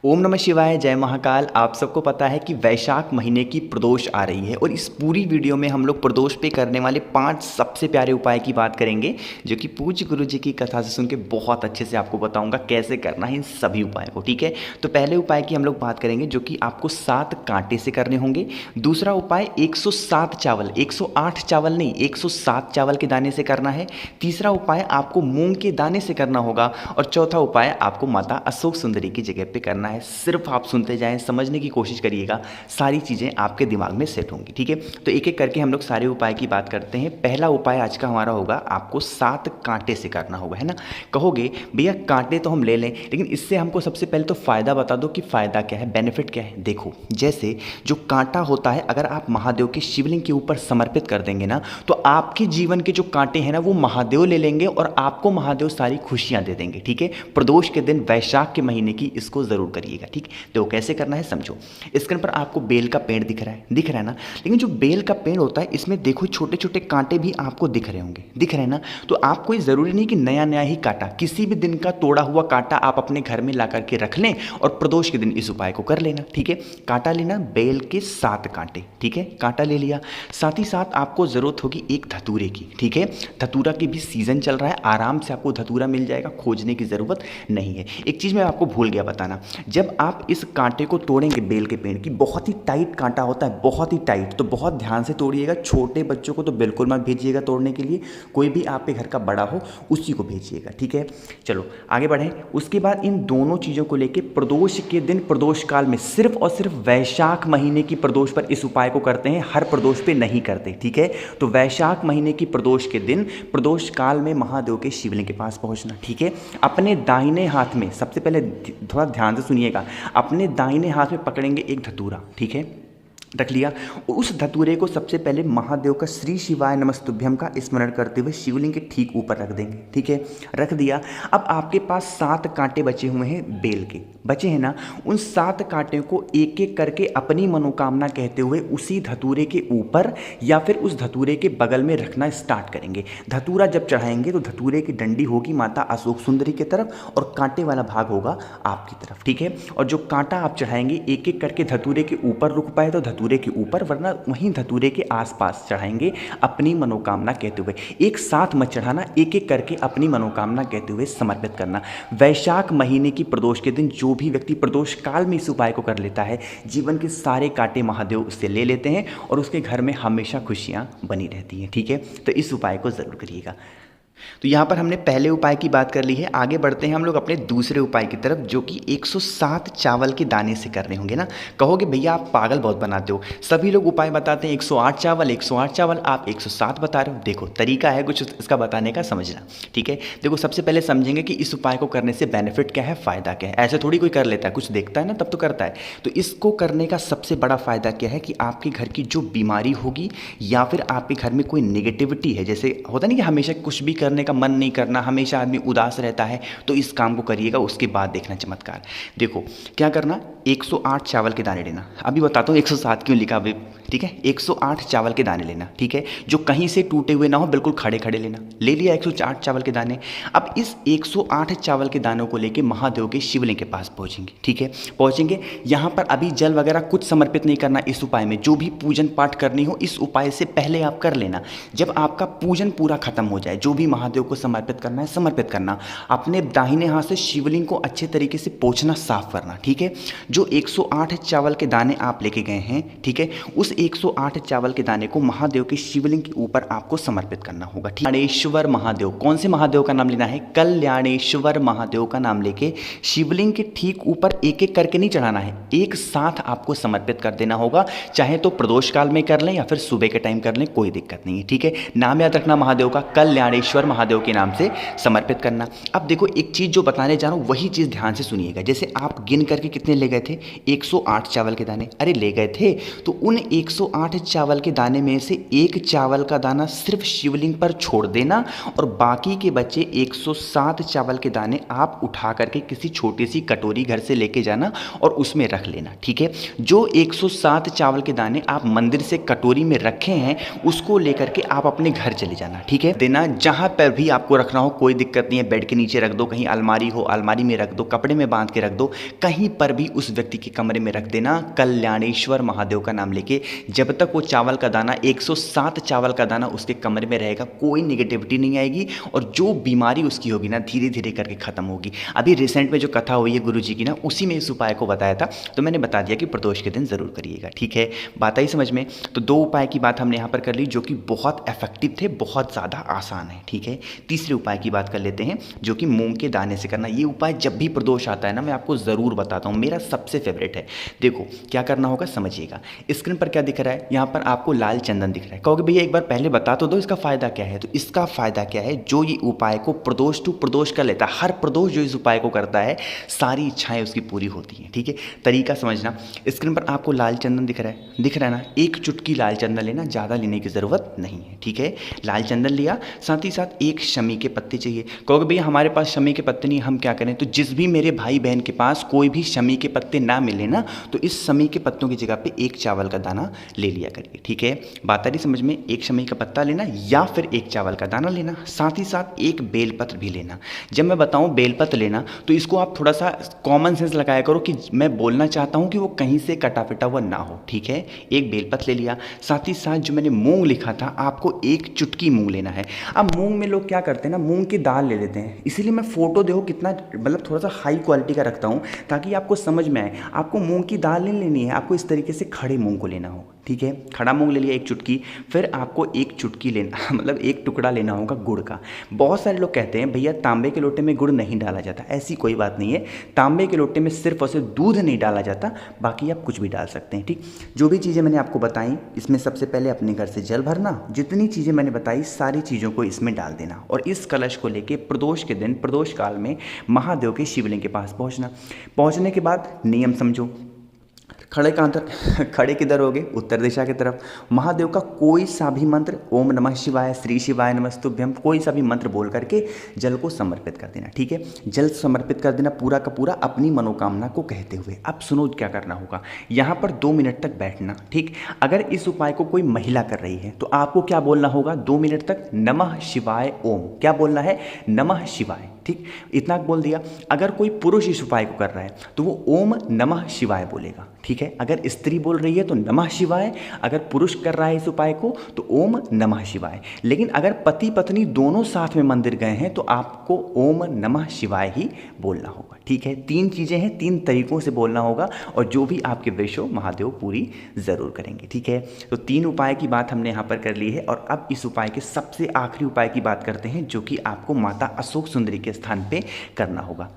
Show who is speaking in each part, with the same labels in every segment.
Speaker 1: ओम नमः शिवाय, जय महाकाल। आप सबको पता है कि वैशाख महीने की प्रदोष आ रही है और इस पूरी वीडियो में हम लोग प्रदोष पे करने वाले 5 सबसे प्यारे उपाय की बात करेंगे, जो कि पूज्य गुरु जी की कथा से सुन के बहुत अच्छे से आपको बताऊंगा कैसे करना है इन सभी उपायों को। ठीक है, तो पहले उपाय की हम लोग बात करेंगे जो कि आपको 7 कांटे से करने होंगे। दूसरा उपाय 107 चावल, 108 चावल नहीं, 107 चावल के दाने से करना है। तीसरा उपाय आपको मूंग के दाने से करना होगा और चौथा उपाय आपको माता अशोक सुंदरी की जगह पे करना है। सिर्फ आप सुनते जाएं, समझने की कोशिश करिएगा, सारी चीज़ें आपके दिमाग में सेट होंगी। ठीक है, तो एक एक करके हम लोग सारे उपाय की बात करते हैं। पहला उपाय आज का हमारा होगा, आपको 7 कांटे से करना होगा, है ना। कहोगे भैया कांटे तो हम ले लें, लेकिन इससे हमको सबसे पहले तो फ़ायदा बता दो कि फ़ायदा क्या है, बेनिफिट क्या है। देखो, जैसे जो कांटा होता है, अगर आप महादेव के शिवलिंग के ऊपर समर्पित कर देंगे ना, तो आपके जीवन के जो कांटे हैं ना, वो महादेव ले लेंगे और आपको महादेव सारी खुशियां दे देंगे। ठीक है, प्रदोष के दिन वैशाख के महीने की इसको जरूर करिएगा। ठीक, तो कैसे करना है समझो। स्क्रीन पर आपको बेल का पेड़ दिख रहा है ना, लेकिन जो बेल का पेड़ होता है इसमें देखो छोटे छोटे कांटे भी आपको दिख रहे होंगे, दिख रहे हैं ना। तो आपको ये जरूरी नहीं कि नया नया ही कांटा, किसी भी दिन का तोड़ा हुआ कांटा आप अपने घर में ला करके रख लें और प्रदोष के दिन इस उपाय को कर लेना। ठीक है, कांटा लेना, बेल के 7 कांटे। ठीक है, कांटा ले लिया। साथ ही साथ आपको जरूरत होगी एक धतूरे की। ठीक है, धतूरा की भी सीजन चल रहा है, आराम से आपको धतूरा मिल जाएगा, खोजने की जरूरत नहीं है। एक चीज मैं आपको भूल गया बताना, जब आप इस कांटे को तोड़ेंगे, बेल के पेड़ की, बहुत ही टाइट कांटा होता है, बहुत ही टाइट, तो बहुत ध्यान से तोड़िएगा। छोटे बच्चों को तो बिल्कुल मत भेजिएगा तोड़ने के लिए, कोई भी आपके घर का बड़ा हो उसी को भेजिएगा। ठीक है, चलो आगे बढ़ें। उसके बाद इन दोनों चीज़ों को लेके प्रदोष के दिन, प्रदोष काल में सिर्फ और सिर्फ वैशाख महीने की प्रदोष पर इस उपाय को करते हैं, हर प्रदोष पे नहीं करते। ठीक है, तो वैशाख महीने की प्रदोष के दिन, प्रदोष काल में महादेव के शिवलिंग के पास पहुंचना। ठीक है, अपने दाहिने हाथ में, सबसे पहले थोड़ा ध्यान से सुनिएगा, अपने दाहिने हाथ में पकड़ेंगे एक धतूरा। ठीक है, रख लिया। उस धतूरे को सबसे पहले महादेव का श्री शिवाय नमस्तुभ्यम का स्मरण करते हुए शिवलिंग के ठीक ऊपर रख देंगे। ठीक है, रख दिया। अब आपके पास 7 कांटे बचे हुए हैं, बेल के बचे हैं ना, उन 7 कांटे को एक एक करके अपनी मनोकामना कहते हुए उसी धतूरे के ऊपर या फिर उस धतूरे के बगल में रखना स्टार्ट करेंगे। धतूरा जब चढ़ाएंगे तो धतूरे की डंडी होगी माता अशोक सुंदरी की तरफ और कांटे वाला भाग होगा आपकी तरफ। ठीक है, और जो कांटा आप चढ़ाएंगे एक एक करके धतूरे के ऊपर रुक पाए तो धतूरे के ऊपर, वरना वहीं धतूरे के आसपास चढ़ाएंगे अपनी मनोकामना कहते हुए। एक साथ मत चढ़ाना, एक एक करके अपनी मनोकामना कहते हुए समर्पित करना। वैशाख महीने की प्रदोष के दिन जो भी व्यक्ति प्रदोष काल में इस उपाय को कर लेता है, जीवन के सारे कांटे महादेव उससे ले लेते हैं और उसके घर में हमेशा खुशियां बनी रहती हैं। ठीक है, तो इस उपाय को जरूर करिएगा। तो यहाँ पर हमने पहले उपाय की बात कर ली है, आगे बढ़ते हैं हम लोग अपने दूसरे उपाय की तरफ, जो कि 107 चावल के दाने से करने होंगे ना। कहोगे भैया आप पागल बहुत बनाते हो, सभी लोग उपाय बताते हैं 108 चावल 108 चावल, आप 107 बता रहे हो। देखो तरीका है कुछ इसका बताने का, समझना। ठीक है, देखो सबसे पहले समझेंगे कि इस उपाय को करने से बेनिफिट क्या है, फ़ायदा क्या है। ऐसे थोड़ी कोई कर लेता है, कुछ देखता है ना तब तो करता है। तो इसको करने का सबसे बड़ा फ़ायदा क्या है कि आपके घर की जो बीमारी होगी या फिर आपके घर में कोई नेगेटिविटी है, जैसे होता नहीं कि हमेशा कुछ भी करने का मन नहीं करना, हमेशा आदमी उदास रहता है, तो इस काम को करिएगा, उसके बाद देखना चमत्कार। देखो क्या करना, 108 चावल के दाने लेना। अभी बताता हूँ 107 क्यों लिखा अभी। ठीक है, 108 चावल के दाने लेना। ठीक है, जो कहीं से टूटे हुए ना हो, बिल्कुल खड़े खड़े लेना। ले लिया 108 चावल के दाने। अब इस 108 चावल के दानों को लेके महादेव के शिवलिंग के पास पहुंचेंगे। ठीक है, पहुंचेंगे, यहाँ पर अभी जल वगैरह कुछ समर्पित नहीं करना। इस उपाय में जो भी पूजन पाठ करनी हो इस उपाय से पहले आप कर लेना। जब आपका पूजन पूरा खत्म हो जाए, जो भी महादेव को समर्पित करना है समर्पित करना, अपने दाहिने हाथ से शिवलिंग को अच्छे तरीके से पोंछना, साफ करना। ठीक है, जो 108 चावल के दाने आप लेके गए हैं, ठीक है, उस 108 चावल के दाने को महादेव के शिवलिंग के ऊपर आपको समर्पित करना होगा। कल्याणेश्वर महादेव, कौन से महादेव का नाम लेना है, कल्याणेश्वर महादेव का नाम लेके शिवलिंग के ठीक ऊपर एक एक करके नहीं चढ़ाना है, एक साथ आपको समर्पित कर देना होगा। चाहे तो प्रदोष काल में कर लें या फिर सुबह के टाइम कर लें, कोई दिक्कत नहीं है। ठीक है, नाम याद रखना महादेव का, कल्याणेश्वर महादेव के नाम से समर्पित करना। अब देखो एक चीज़ जो बताने जा रहा हूँ वही चीज़ ध्यान से सुनिएगा। जैसे आप गिन करके कितने ले गए थे, 108 चावल के दाने, अरे ले गए थे, तो उन 108 चावल के दाने में से एक चावल का दाना सिर्फ शिवलिंग पर छोड़ देना और बाकी के बचे 107 चावल के दाने आप उठा करके किसी छोटी सी कटोरी घर से लेके जाना और उसमें रख लेना। ठीक है, जो 107 चावल के दाने आप मंदिर से कटोरी में रखे हैं उसको लेकर के आप अपने घर चले जाना। ठीक है, देना जहाँ पर भी आपको रखना हो, कोई दिक्कत नहीं है, बेड के नीचे रख दो, कहीं अलमारी हो अलमारी में रख दो, कपड़े में बांध के रख दो, कहीं पर भी उस व्यक्ति के कमरे में रख देना कल्याणेश्वर महादेव का नाम लेके। जब तक वो चावल का दाना 107 चावल का दाना उसके कमरे में रहेगा कोई निगेटिविटी नहीं आएगी और जो बीमारी उसकी होगी ना धीरे धीरे करके खत्म होगी। अभी रिसेंट में जो कथा हुई है गुरु जी की ना, उसी में इस उपाय को बताया था, तो मैंने बता दिया कि प्रदोष के दिन जरूर करिएगा। ठीक है, बात आई समझ में। तो 2 उपाय की बात हमने यहाँ पर कर ली जो कि बहुत इफेक्टिव थे, बहुत ज़्यादा आसान है। ठीक है, तीसरे उपाय की बात कर लेते हैं जो कि मूंग के दाने से करना। ये उपाय जब भी प्रदोष आता है ना मैं आपको ज़रूर बताता हूँ, मेरा सबसे फेवरेट है। देखो क्या करना होगा समझिएगा। स्क्रीन पर क्या दिख रहा है, यहाँ पर आपको लाल चंदन दिख रहा है। कहोगे भैया एक बार पहले बता तो दो इसका फ़ायदा क्या है। तो इसका फ़ायदा क्या है, जो ये उपाय को प्रदोष टू प्रदोष कर लेता है, हर प्रदोष जो इस उपाय को करता है सारी इच्छाएं उसकी पूरी होती हैं। ठीक है, तरीका समझना। स्क्रीन पर आपको लाल चंदन दिख रहा है ना, एक चुटकी लाल चंदन लेना, ज़्यादा लेने की ज़रूरत नहीं है। ठीक है, लाल चंदन लिया, साथ ही साथ एक शमी के पत्ते चाहिए। कहोगे भैया हमारे पास शमी के पत्ते नहीं, हम क्या करें। तो जिस भी मेरे भाई बहन के पास कोई भी शमी के पत्ते ना मिले ना, तो इस शमी के पत्तों की जगह पे एक चावल का दाना ले लिया करिए। ठीक है, बात आ रही समझ में। एक शमी का पत्ता लेना या फिर एक चावल का दाना लेना, साथ ही साथ एक बेलपत्र भी लेना। जब मैं बताऊं बेलपत्र लेना तो इसको आप थोड़ा सा कॉमन सेंस लगाया करो कि मैं बोलना चाहता हूं कि वो कहीं से कटा पिटा हुआ ना हो। ठीक है, एक बेलपत्र ले लिया, साथ ही साथ जो मैंने मूंग लिखा था आपको एक चुटकी मूंग लेना है। अब मूंग में लोग क्या करते हैं ना, मूंग की दाल ले लेते हैं, इसीलिए मैं फोटो देखो कितना मतलब थोड़ा सा हाई क्वालिटी का रखता हूँ ताकि आपको समझ में आए। आपको मूंग की दाल नहीं लेनी है, आपको इस तरीके से खड़े मूंग को लेना हो। ठीक है, खड़ा मूंग ले लिया एक चुटकी, फिर आपको एक चुटकी लेना मतलब एक टुकड़ा लेना होगा गुड़ का। बहुत सारे लोग कहते हैं भैया तांबे के लोटे में गुड़ नहीं डाला जाता, ऐसी कोई बात नहीं है। तांबे के लोटे में सिर्फ और सिर्फ दूध नहीं डाला जाता, बाकी आप कुछ भी डाल सकते हैं। ठीक, जो भी चीज़ें मैंने आपको बताई इसमें सबसे पहले अपने घर से जल भरना, जितनी चीज़ें मैंने बताई सारी चीज़ों को इसमें डाल देना और इस कलश को लेके प्रदोष के दिन प्रदोष काल में महादेव के शिवलिंग के पास पहुँचना। पहुँचने के बाद नियम समझो, खड़े किधर होगे, उत्तर दिशा की तरफ। महादेव का कोई सा भी मंत्र, ओम नमः शिवाय, श्री शिवाय नमस्तुभ्यम, कोई सा भी मंत्र बोल करके जल को समर्पित कर देना। ठीक है, जल समर्पित कर देना पूरा का पूरा अपनी मनोकामना को कहते हुए। अब सुनो क्या करना होगा, यहाँ पर 2 मिनट तक बैठना। ठीक, अगर इस उपाय को कोई महिला कर रही है तो आपको क्या बोलना होगा 2 मिनट तक, नमः शिवाय ओम। क्या बोलना है, नमः शिवाय। ठीक, इतना बोल दिया। अगर कोई पुरुष इस उपाय को कर रहा है तो वो ओम नमः शिवाय बोलेगा। ठीक है, अगर स्त्री बोल रही है तो नमः शिवाय, अगर पुरुष कर रहा है इस उपाय को तो ओम नमः शिवाय। लेकिन अगर पति पत्नी दोनों साथ में मंदिर गए हैं तो आपको ओम नमः शिवाय ही बोलना होगा। ठीक है, 3 चीज़ें हैं, 3 तरीकों से बोलना होगा और जो भी आपके विश हो महादेव पूरी ज़रूर करेंगे। ठीक है, तो 3 उपाय की बात हमने यहाँ पर कर ली है और अब इस उपाय के सबसे आखिरी उपाय की बात करते हैं जो कि आपको माता अशोक सुंदरी के स्थान पे करना होगा।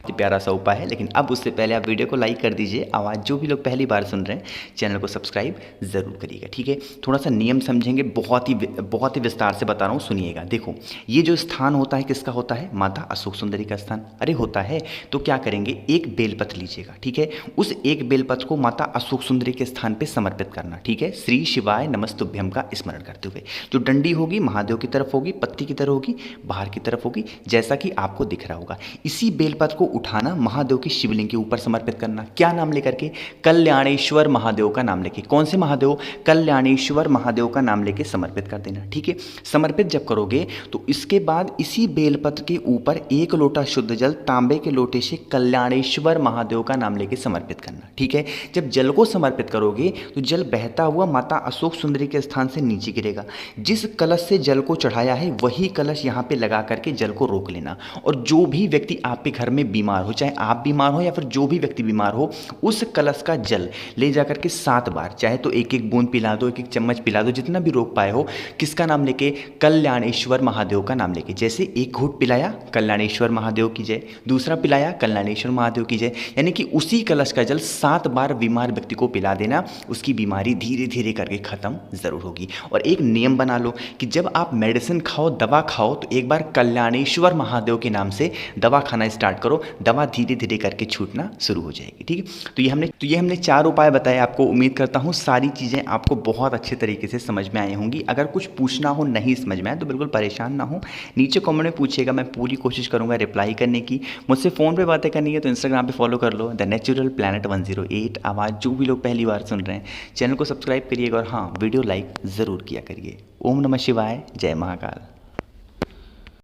Speaker 1: प्यारा सा उपाय है, लेकिन अब उससे पहले आप वीडियो को लाइक कर दीजिए। आवाज़ जो भी लोग पहली बार सुन रहे हैं चैनल को सब्सक्राइब ज़रूर करिएगा। ठीक है, थोड़ा सा नियम समझेंगे, बहुत ही विस्तार से बता रहा हूँ, सुनिएगा। देखो ये जो स्थान होता है किसका होता है, माता अशोक सुंदरी का स्थान। अरे होता है, तो क्या करेंगे, एक बेलपत्र लीजिएगा। ठीक है, उस एक बेलपत्र को माता अशोक सुंदरी के स्थान पर समर्पित करना। ठीक है, श्री शिवाय नमस्तुभ्यम का स्मरण करते हुए। जो डंडी होगी महादेव की तरफ होगी, पत्ती की तरफ होगी, बाहर की तरफ होगी, जैसा कि आपको दिख रहा होगा। इसी बेलपत्र को उठाना, महादेव की शिवलिंग के ऊपर समर्पित करना। क्या नाम लेकर के, कल्याणेश्वर महादेव का नाम लेके। कौन से महादेव, कल्याणेश्वर महादेव का नाम लेके समर्पित कर देना। ठीक है, समर्पित जब करोगे तो इसके बाद इसी बेलपत्र के ऊपर 1 लोटा शुद्ध जल तांबे के लोटे से कल्याणेश्वर महादेव का नाम लेके समर्पित करना। ठीक है, जब जल को समर्पित करोगे तो जल बहता हुआ माता अशोक सुंदरी के स्थान से नीचे गिरेगा। जिस कलश से जल को चढ़ाया है वही कलश यहाँ पे लगा करके जल को रोक लेना। और जो भी व्यक्ति आपके घर में बीमार हो, चाहे आप बीमार हो या फिर जो भी व्यक्ति बीमार हो, उस कलश का जल ले जाकर के 7 बार, चाहे तो 1-1 बूंद पिला दो, 1-1 चम्मच पिला दो, जितना भी रोक पाए हो। किसका नाम लेके, कल्याणेश्वर महादेव का नाम लेके। जैसे 1 घूंट पिलाया कल्याणेश्वर महादेव की जय, दूसरा पिलाया कल्याणेश्वर महादेव की जय, यानी कि उसी कलश का जल 7 बार बीमार व्यक्ति को पिला देना। उसकी बीमारी धीरे धीरे करके खत्म जरूर होगी। और एक नियम बना लो कि जब आप मेडिसिन खाओ, दवा खाओ, तो एक बार कल्याणेश्वर महादेव के नाम से दवा खाना स्टार्ट करो, दवा धीरे धीरे करके छूटना शुरू हो जाएगी। ठीक है, तो ये हमने 4 उपाय बताए आपको। उम्मीद करता हूँ सारी चीज़ें आपको बहुत अच्छे तरीके से समझ में आई होंगी। अगर कुछ पूछना हो, नहीं समझ में आए तो बिल्कुल परेशान ना हो, नीचे कमेंट में पूछिएगा, मैं पूरी कोशिश करूँगा रिप्लाई करने की। मुझसे फ़ोन पे बातें करनी है तो इंस्टाग्राम पे फॉलो कर लो, द नेचुरल प्लैनेट 108 आवाज़। जो भी लोग पहली बार सुन रहे हैं चैनल को सब्सक्राइब करिएगा और हाँ, वीडियो लाइक ज़रूर किया करिए। ओम नमः शिवाय, जय महाकाल।